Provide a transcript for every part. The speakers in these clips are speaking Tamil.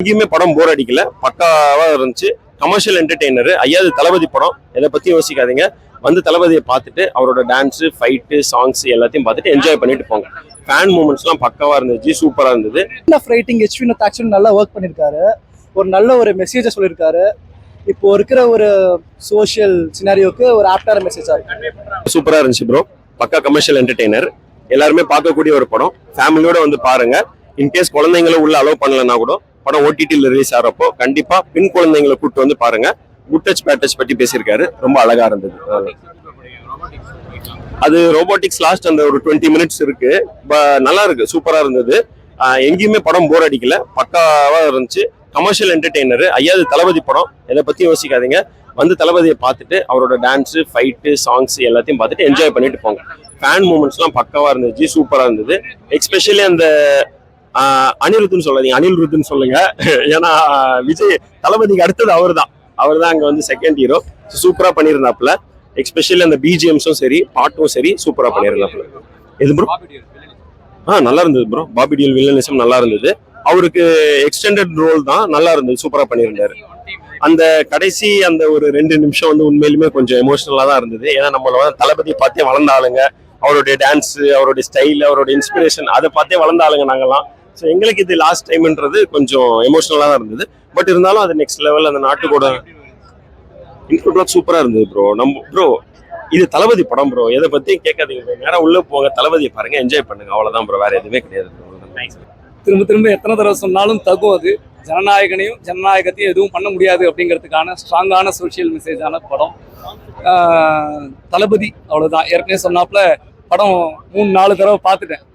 எங்கேயுமே படம் போர் அடிக்கல, பக்காவா இருந்துச்சு. Commercial entertainer. ஐயாவது தளபதி படம், எதை பத்தி யோசிக்காதீங்க. வந்து தளபதியை பார்த்துட்டு அவரோட டான்ஸ், ஃபைட்டு, சாங்ஸ் எல்லாத்தையும் பார்த்துட்டு என்ஜாய் பண்ணிட்டு போங்க. ஃபேன் மூமெண்ட்ஸ்லாம் பக்காவா இருந்துச்சு, சூப்பரா இருந்தது. ரைட்டிங் ஹெச்வினோத் ஆக்சுவலி நல்லா ஒர்க் பண்ணியிருக்காரு. ஒரு நல்ல ஒரு மெசேஜை சொல்லியிருக்காரு. இப்போ இருக்கிற ஒரு சோஷியல் சினாரியோக்கு ஒரு ஆப்டான மெசேஜா இருக்கு. சூப்பரா இருந்துச்சு ப்ரோ. பக்கா கமர்ஷியல் என்டர்டெய்னர். எல்லாருமே பார்க்கக்கூடிய ஒரு படம். ஃபேமிலியோட வந்து பாருங்க. இன்கேஸ் குழந்தைங்களை உள்ள அலோவ் பண்ணலன்னா கூட படம் ஓடிடியில் ரிலீஸ் ஆகிறப்போ கண்டிப்பா பெண் குழந்தைங்களை கூப்பிட்டு வந்து பாருங்க. குட் டச் பேட் டச் பத்தி பேசியிருக்காரு, ரொம்ப அழகா இருந்தது. அது ரோபோட்டிக்ஸ் லாஸ்ட் அந்த ஒரு 20 மினிட்ஸ் இருக்கு, நல்லா இருக்கு, சூப்பரா இருந்தது. எங்கேயுமே படம் போர் அடிக்கல, பக்காவா இருந்துச்சு. Commercial entertainer. ஐயாவது தளபதி படம், எதை பத்தி யோசிக்காதீங்க. வந்து தளபதியை பார்த்துட்டு அவரோட டான்ஸ், ஃபைட்டு, சாங்ஸ் எல்லாத்தையும் பார்த்துட்டு என்ஜாய் பண்ணிட்டு போங்க. ஃபேன் மூமெண்ட்ஸ்லாம் பக்காவா இருந்துச்சு, சூப்பரா இருந்தது. எஸ்பெஷலி அந்த அனிருத்துன்னு சொல்லாதீங்க, அனில்ருத்துன்னு சொல்லுங்க. ஏன்னா விஜய் தளபதிக்கு அடுத்தது அவர் தான் அங்க வந்து செகண்ட் ஹீரோ. சூப்பரா பண்ணியிருந்தாப்புல. எஸ்பெஷலி அந்த பிஜிஎம்ஸும் சரி, பாட்டும் சரி, சூப்பரா பண்ணியிருந்தாப்புல. எது ப்ரோ? நல்லா இருந்தது ப்ரோ. பாபி டியோல் வில்லனிசம் நல்லா இருந்தது. அவருக்கு எக்ஸ்டெண்டட் ரோல் தான், நல்லா இருந்தது, சூப்பரா பண்ணியிருந்தாரு. அந்த கடைசி அந்த ஒரு 2 நிமிஷம் வந்து உண்மையிலுமே கொஞ்சம் எமோஷனலா தான் இருந்தது. ஏன்னா நம்மள தளபதி பார்த்தே வளர்ந்த ஆளுங்க. அவருடைய டான்ஸ், அவருடைய ஸ்டைல், அவருடைய இன்ஸ்பிரேஷன், அதை பார்த்தே வளர்ந்த ஆளுங்க நாங்கெல்லாம். ஸோ எங்களுக்கு இது லாஸ்ட் டைம்ன்றது கொஞ்சம் எமோஷனலா தான் இருந்தது. பட் இருந்தாலும் அது நெக்ஸ்ட் லெவல். அந்த நாட்டுக்கோட இன்க்ளூட் சூப்பரா இருந்தது ப்ரோ. ப்ரோ இது தளபதி படம் ப்ரோ, எதை பத்தி கேட்காதீங்க. நேரம் உள்ள போங்க, தளபதியை பாருங்க, என்ஜாய் பண்ணுங்க, அவ்வளவுதான் ப்ரோ, வேற எதுவுமே கிடையாது. திரும்ப திரும்ப எத்தனை தடவை சொன்னாலும் தகும். அது ஜனநாயகத்தையும் எதுவும் பண்ண முடியாது அப்படிங்கிறதுக்கான ஸ்ட்ராங்கான சோசியல் மெசேஜான படம் தளபதி. அவ்வளவுதான். ஏற்கனவே சொன்னாப்புல படம் 3-4 தடவை பார்த்துட்டேன்.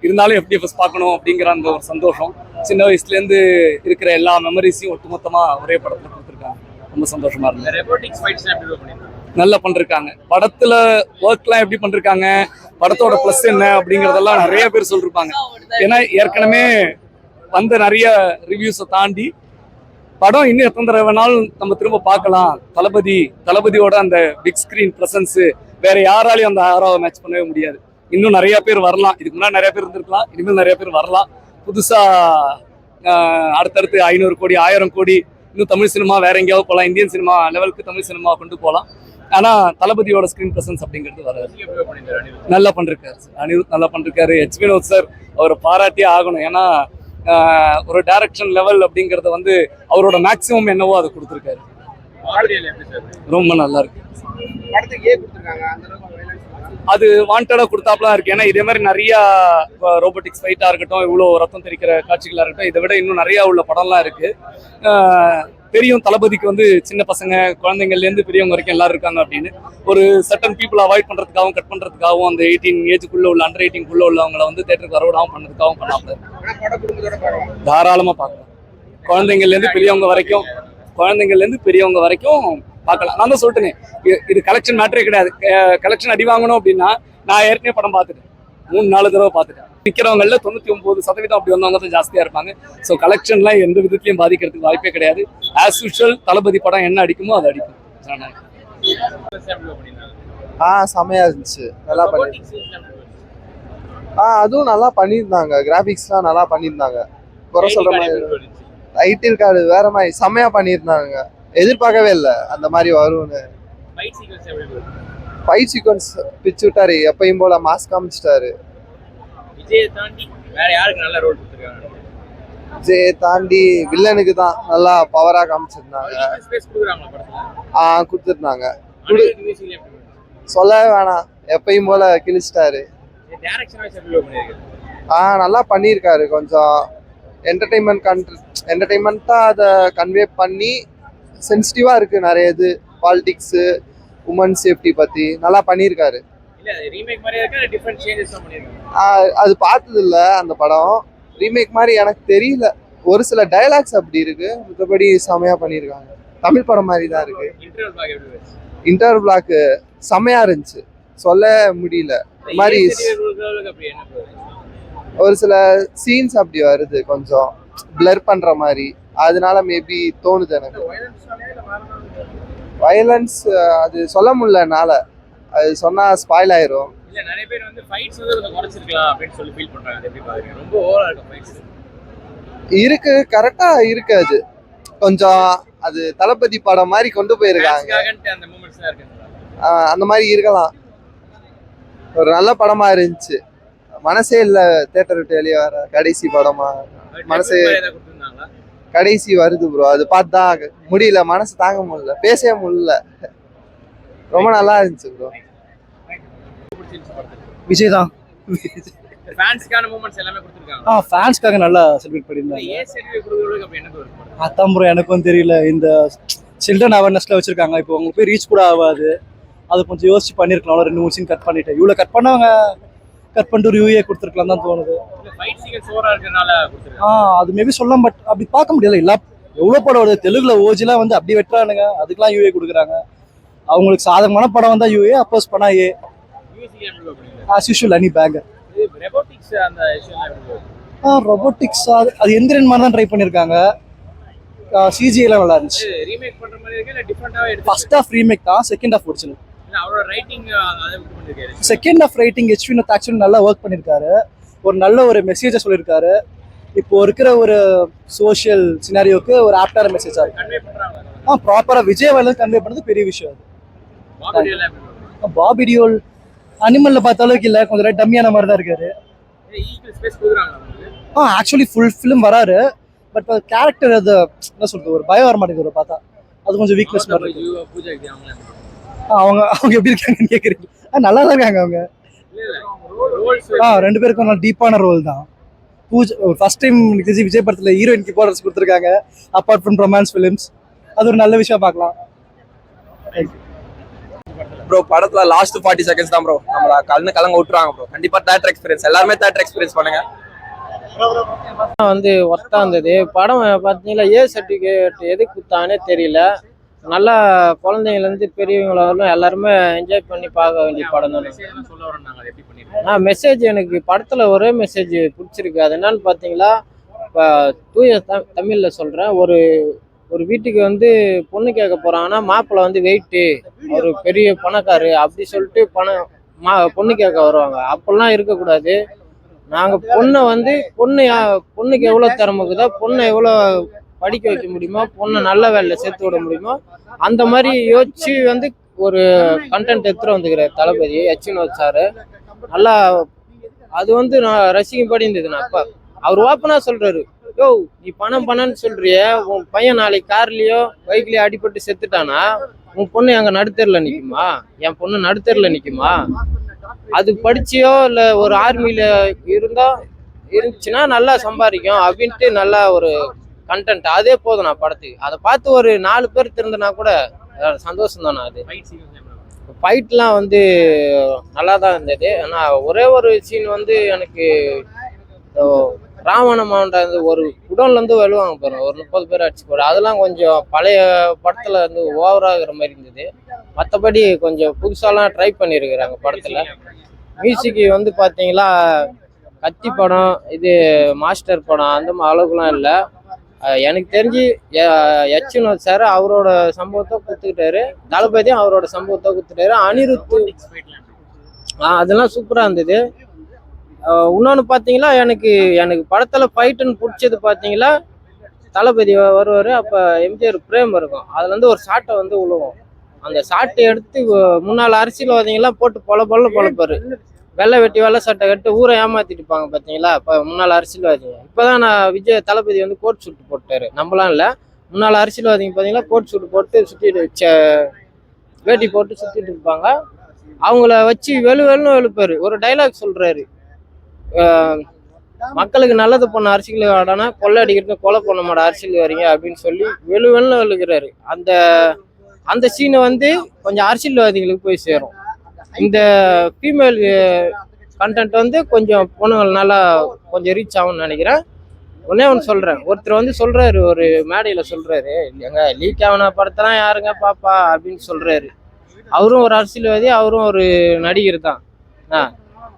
இருந்தாலும் FDFS பார்க்கணும் அப்படிங்கிற அந்த ஒரு சந்தோஷம். சின்ன வயசுலேருந்து இருக்கிற எல்லா மெமரிஸையும் ஒட்டுமொத்தமா ஒரே படத்துல கொடுத்துருக்காங்க. ரொம்ப சந்தோஷமா இருந்தது. நல்லா பண்ணிருக்காங்க. படத்துல ஒர்க்லாம் எப்படி பண்ணிருக்காங்க, படத்தோட பிளஸ் என்ன அப்படிங்கறதெல்லாம் நிறைய பேர் சொல்லிருப்பாங்க. ஏன்னா ஏற்கனவே வந்த நிறைய ரிவ்யூஸை தாண்டி படம் இன்னும் எத்தனை தடவை வேணாலும் நம்ம திரும்ப பார்க்கலாம். தளபதியோட அந்த பிக் ஸ்கிரீன் பிரசன்ஸ் வேற யாராலையும் அந்த ஆறாவை மேட்ச் பண்ணவே முடியாது. இன்னும் நிறைய பேர் வரலாம். இதுக்கு முன்னாடி நிறைய பேர் இருந்திருக்கலாம், இனிமேல் நிறைய பேர் வரலாம். புதுசா அடுத்தடுத்து 500 கோடி 1000 கோடி இன்னும் தமிழ் சினிமா வேற எங்கேயாவது போகலாம். இந்தியன் சினிமா லெவலுக்கு தமிழ் சினிமா கொண்டு போகலாம். ஆனா தளபதியோட ஸ்கிரீன் பிரசன்ஸ் அப்படிங்கிறது வராது. நல்லா பண்ணிருக்காரு அனிருத், நல்லா பண்ணிருக்காரு. ஹெச்வினோத் சார் அவரை பாராட்டியே ஆகணும். ஏன்னா ஒரு டைரக்ஷன் லெவல் அப்படிங்கறத வந்து அவரோட மேக்சிமம் என்னவோ அதை கொடுத்துருக்காரு. ரொம்ப நல்லா இருக்கு. அது வாண்டடா கொடுத்தாப்லாம் இருக்கு. ஏன்னா இதே மாதிரி நிறைய ரோபோட்டிக்ஸ் ஃபைட்டா இருக்கட்டும், இவ்வளவு ரத்தம் தெரிக்கிற காட்சிகளா இருக்கட்டும், இதை விட இன்னும் நிறைய உள்ள படம்லாம் இருக்கு. தெரியும் தளபதிக்கு வந்து சின்ன பசங்க குழந்தைங்கள்ல இருந்து பெரியவங்க வரைக்கும் எல்லாரும் இருக்காங்க அப்படின்னு. ஒரு சர்டன் பீப்புள் அவாய்ட் பண்றதுக்காகவும் கட் பண்றதுக்காகவும் அந்த 18 ஏஜுக்குள்ள உள்ள அண்டர் 18 உள்ளவங்களை வந்து தேட்டருக்கு வரவிடாமல் பண்ணதுக்காகவும் பண்ணாம தாராளமா பார்க்கலாம். குழந்தைங்கள்ல இருந்து பெரியவங்க வரைக்கும் பார்க்கலாம். நான் தான் சொல்லிட்டேனே, இது கலெக்ஷன் மேட்டரே கிடையாது. கலெக்ஷன் அடி வாங்கணும் அப்படின்னா நான் ஏற்கனவே படம் பார்த்துட்டேன், 3-4 தடவை பார்த்துட்டேன். நிற்கிறவங்கள 99% அப்படி வந்தவங்க தான் ஜாஸ்தியா இருப்பாங்க. ஸோ கலெக்ஷன்லாம் எந்த விதத்திலையும் பாதிக்கிறதுக்கு வாய்ப்பே கிடையாது. ஆஸ் யூஷுவல் தளபதி படம் என்ன அடிக்குமோ அதை அடிக்கும். செமையா இருந்துச்சு, நல்லா பண்ணி. அதுவும் நல்லா பண்ணியிருந்தாங்க. கிராபிக்ஸ்லாம் நல்லா பண்ணியிருந்தாங்க. குறை சொல்ற மாதிரி டைட்டில் கார்டு வேற மாதிரி செமையா பண்ணியிருந்தாங்க. எதிர்பார்க்கவே இல்லை அந்த மாதிரி வரும்னு. ஃபைட் சீக்வன்ஸ் பிச்சு விட்டாரு, எப்பயும் போல மாஸ்க் காமிச்சிட்டாரு. விஜய் தாண்டி வில்லனுக்கு தான் நல்லா பவரா காமிச்சிருந்தாங்க. கொடுத்துருந்தாங்க. சொல்லவே வேணாம், எப்பயும் போல கிழிச்சிட்டாரு. நல்லா பண்ணியிருக்காரு. கொஞ்சம் என்டர்டைன்மெண்ட்டா அதை கன்வே பண்ணி சென்சிட்டிவா இருக்கு. நிறைய இது பாலிடிக்ஸ், உமன் சேஃப்டி பத்தி நல்லா பண்ணியிருக்காரு. அது பார்த்தது இல்ல அந்த படம். ரீமேக் மாதிரி எனக்கு தெரியல. ஒரு சில டயலாக்ஸ் அப்படி இருக்கு, மற்றபடி செமையா பண்ணியிருக்காங்க. தமிழ் படம் மாதிரி தான் இருக்கு. இன்டர்வல் பிளாக் செமையா இருந்துச்சு, சொல்ல முடியல. மாதிரி ஒரு சில சீன்ஸ் அப்படி வருது, கொஞ்சம் பிளர் பண்ற மாதிரி. அதனால மேபி தோணுது எனக்கு. வயலன்ஸ் அது சொல்ல முடியலனால, அது சொன்னா ஸ்பாயில் ஆயிரும். நிறைய பேர் வந்து ஃபைட்ஸ் வந்து கொஞ்சம் குறைச்சிருக்கலாம் அப்படின்னு சொல்லி ஃபீல் பண்றாங்க. எப்படி பாருங்க, ரொம்ப ஓவரா இருக்கு ஃபைட்ஸ். இருக்கு, கரெக்டா இருக்கு. அது கொஞ்சம் அது தளபதி படம் மாதிரி கொண்டு போயிருக்காங்க. அந்த மாதிரி இருக்கலாம். ஒரு நல்ல படமா இருந்துச்சு. மனசே இல்ல தியேட்டர் விட்டு வெளியே வர கடைசி படமா. மனசே கடைசி வருது ப்ரோ. அது பார்த்தா முடியல, மனசு தாங்க முடியல, பேசவே முடியல. ரொம்ப நல்லா இருந்துச்சு ப்ரோ. விஜய் தான். ஃபேன்ஸ்க்காக நல்லா செலிப்ரேட் பண்ணியிருந்தாங்க. அதான் ப்ரோ எனக்கும் தெரியல. இந்த சில்ட்ரன் அவேர்னஸ்ல வச்சிருக்காங்க. இப்போ உங்களுக்கு போய் ரீச் கூட ஆகாது. அது கொஞ்சம் யோசிச்சு பண்ணிருக்கலாம். 2-3 சீன் கட் பண்ணிட்டு இவ்வளவு கட் பண்ணவங்க கட் பண்ணிட்டு ஒரு யூஏ கொடுத்துருக்கலாம் தான் தோணுது. அது மேபி சொல்லலாம். பட் அப்படி பார்க்க முடியல. எல்லா எவ்வளவு படம் வருது தெலுங்குல ஓஜிலாம் வந்து அப்படி வெட்டுறானுங்க. அதுக்கெல்லாம் யூஏ கொடுக்குறாங்க. அவங்களுக்கு சாதகமான படம் வந்தா யூஏ, அப்போஸ் பண்ணா A. As usual Ani banger. Robotics அது எந்திரன் மாதிரி தான் ட்ரை பண்ணியிருக்காங்க. சிஜிஐலாம் நல்லா இருந்துச்சு. ஃபர்ஸ்ட் ஹாஃப் ரீமேக் தான், second half original. Second half writing H Vinoth actually நல்லா ஒர்க் பண்ணியிருக்காரு. ஒரு நல்ல ஒரு மெசேஜை சொல்லியிருக்காரு. இப்போ இருக்கிற ஒரு சோஷியல் சினாரியோக்கு ஒரு ஆப்டான மெசேஜா இருக்கு. ப்ராப்பரா விஜய் வந்து கன்வே பண்ணது பெரிய விஷயம். அது பாபி டியோல் அனிமல்ல பார்த்த அளவுக்கு இல்ல, கொஞ்சம் டம்மியான மாதிரி தான் இருக்காரு. ஆக்சுவலி ஃபுல் ஃபிலிம் வராரு. பட் கேரக்டர் அது என்ன சொல்றது, ஒரு பயம் வர மாட்டேங்குது பார்த்தா. அது கொஞ்சம் வீக்னஸ் மாதிரி இருக்கு. அவங்க அவங்க எப்படி இருக்காங்கன்னு கேக்குறீங்க? நல்லா தான் இருக்காங்க அவங்க. ரெண்டு பேருக்கும் நல்ல டீப்பான ரோல் தான். பூஜை ஃபர்ஸ்ட் டைம் விஜய் படத்துல ஹீரோயினுக்கு இம்பார்ட்டன்ஸ் கொடுத்துருக்காங்க. அப்பார்ட் ஃப்ரம் ரொமான்ஸ் ஃபிலிம்ஸ், அது ஒரு நல்ல விஷயம் பார்க்கலாம். ப்ரோ படத்துல லாஸ்ட் 40 செகண்ட்ஸ் தான் ப்ரோ நம்மள கலங்க விட்டுறாங்க ப்ரோ. கண்டிப்பா தியேட்டர் எக்ஸ்பீரியன்ஸ், எல்லாருமே தியேட்டர் எக்ஸ்பீரியன்ஸ் பண்ணுங்க. வந்து ஒர்த்தா இருந்தது படம். பார்த்தீங்கன்னா ஏ சர்டிஃபிகேட் எதுக்கு கொடுத்தானே தெரியல. நல்லா குழந்தைங்கலேருந்து பெரியவங்களும் எல்லாருமே என்ஜாய் பண்ணி பார்க்க வேண்டிய படம் தான். மெசேஜ் எனக்கு படத்தில் ஒரே மெசேஜ் பிடிச்சிருக்கு. அது என்னன்னு பார்த்தீங்களா, இப்போ தூய தமிழில் சொல்கிறேன். ஒரு வீட்டுக்கு வந்து பொண்ணு கேட்க போகிறாங்கன்னா மாப்பிள்ளை வந்து வெயிட்டு, ஒரு பெரிய பணக்காரு அப்படி சொல்லிட்டு பொண்ணு கேட்க வருவாங்க. அப்பெல்லாம் இருக்கக்கூடாது. நாங்கள் பொண்ணை வந்து பொண்ணுக்கு எவ்வளோ திறமைக்குதோ, பொண்ணை எவ்வளோ படிக்க வைக்க முடியுமோ, பொண்ணை நல்ல வேலையில் சேர்த்து விட முடியுமோ, அந்த மாதிரி யோசிச்சு வந்து ஒரு கண்டென்ட் எடுத்துகிட்டு வந்துக்கிறார் தளபதி ஹெச் வினோத் சார். நல்லா அது வந்து நான் ரசிக்கும்படி இருந்தது. நான் அப்போ அவர் ஓப்பனாக சொல்கிறாரு, யோ நீ பணம்னு சொல்றிய, உன் பையன் நாளைக்கு கார்லேயோ பைக்லேயோ அடிபட்டு செத்துட்டானா உன் பொண்ணு எங்கள் நடுத்தரில் நிற்குமா? என் பொண்ணு நடுத்தரில் நிற்குமா? அது படிச்சியோ இல்லை ஒரு ஆர்மியில் இருந்துச்சுன்னா நல்லா சம்பாதிக்கும் அப்படின்ட்டு நல்லா ஒரு கண்டென்ட். அதே போதும் நான் படத்துக்கு. அதை பார்த்து ஒரு 4 பேர் திருந்தனா கூட சந்தோஷம் தானே. அது ஃபைட்லாம் வந்து நல்லா தான் இருந்தது. ஆனால் ஒரே ஒரு சீன் வந்து எனக்கு ராவண மாவண்ட ஒரு குடோன்லேருந்து வெளுவாங்க பாருங்க, ஒரு 30 பேர் அடிச்சு போட, அதெல்லாம் கொஞ்சம் பழைய படத்தில் வந்து ஓவராகிற மாதிரி இருந்தது. மற்றபடி கொஞ்சம் புதுசாலாம் ட்ரை பண்ணியிருக்கிறாங்க படத்தில். மியூசிக்கு வந்து பார்த்தீங்களா, கத்தி படம் இது மாஸ்டர் படம் அந்த அளவுக்குலாம் இல்லை. எனக்கு தெரிஞ்சு ஹெச் வினோத் சார் அவரோட சம்பவத்தை கொடுத்துக்கிட்டாரு, தளபதியும் அவரோட சம்பவத்தை கொடுத்துட்டாரு. அனிருத்து அதெல்லாம் சூப்பராக இருந்தது. இன்னொன்று பார்த்தீங்களா, எனக்கு படத்தில் ஃபைட்டுன்னு பிடிச்சது பார்த்தீங்களா, தளபதி வருவார், அப்போ எம்ஜிஆர் பிரேம் இருக்கும், அதுலேருந்து ஒரு ஷாட்டை வந்து விழுவும். அந்த ஷாட்டை எடுத்து முன்னால் அரசியல்வாதிகள்லாம் போட்டு பொழப்பாரு. வெள்ளை வெட்டி வெள்ளை சட்டை கட்டு ஊரை ஏமாத்திட்டுப்பாங்க பார்த்தீங்களா. இப்போ முன்னாள் அரசியல்வாதிங்க இப்போ தான் நான் தளபதி வந்து கோட் சூட்டு போட்டாரு. நம்மளாம் இல்லை, முன்னாள் அரசியல்வாதிங்க பார்த்தீங்களா கோட் சூட்டு போட்டு சுற்றிட்டு வேட்டி போட்டு சுற்றிட்டு இருப்பாங்க. அவங்கள வச்சு வெளுன்னு வெளுப்பாரு. ஒரு டைலாக் சொல்கிறாரு, மக்களுக்கு நல்லது பண்ண அரசியல்வாடனா கொள்ளை அடிக்கிறது கொலை பண்ண மாட்ட அரசியல் வரீங்க அப்படின்னு சொல்லி வெளுன்னு வெளுக்கிறாரு. அந்த சீனை வந்து கொஞ்சம் அரசியல்வாதிகளுக்கு போய் சேரும். இந்த ஃபீமேல் கண்டென்ட் வந்து கொஞ்சம் பொண்ணுங்கள் நல்லா கொஞ்சம் ரீச் ஆகும்னு நினைக்கிறேன். ஒன்று சொல்கிறேன், ஒருத்தர் வந்து சொல்கிறாரு, ஒரு மேடையில் சொல்கிறாரு, எங்க லீக் ஆகின படத்தெல்லாம் யாருங்க பாப்பா அப்படின்னு சொல்கிறாரு. அவரும் ஒரு அரசியல்வாதி, அவரும் ஒரு நடிகர் தான்.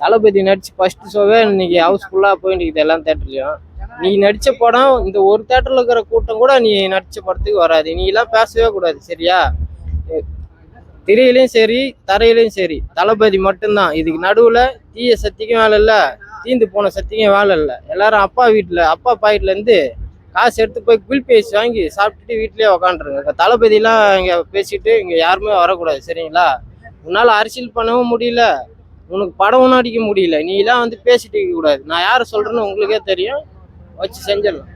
தளபதி நடிச்சு ஃபர்ஸ்ட் ஷோவே இன்னைக்கு ஹவுஸ்ஃபுல்லாக போயிட்டு இருக்குது எல்லா தேட்டர்லையும். நீ நடித்த படம் இந்த ஒரு தேட்டரில் இருக்கிற கூட்டம் கூட நீ நடித்த படத்துக்கு வராது. நீ எல்லாம் பேசவே கூடாது சரியா? திரையிலையும் சரி தரையிலையும் சரி தளபதி மட்டும்தான். இதுக்கு நடுவில் தீய சக்திக்கும் வேலை இல்லை, தீந்து போன சத்தியம் வேலை இல்லை. எல்லாரும் அப்பா பாக்கெட்லேருந்து காசு எடுத்து போய் குல் பேசி வாங்கி சாப்பிட்டுட்டு வீட்லயே உக்காண்டுருங்க. தளபதியெல்லாம் இங்கே பேசிட்டு இங்கே யாருமே வரக்கூடாது, சரிங்களா? உன்னால் அரசியல் பண்ணவும் முடியல, உனக்கு படம் ஒன்றும் அடிக்க முடியல, நீ எல்லாம் வந்து பேசிட்டு இருக்க கூடாது. நான் யாரை சொல்றேன்னு உங்களுக்கே தெரியும், வச்சு செஞ்சிடலாம்.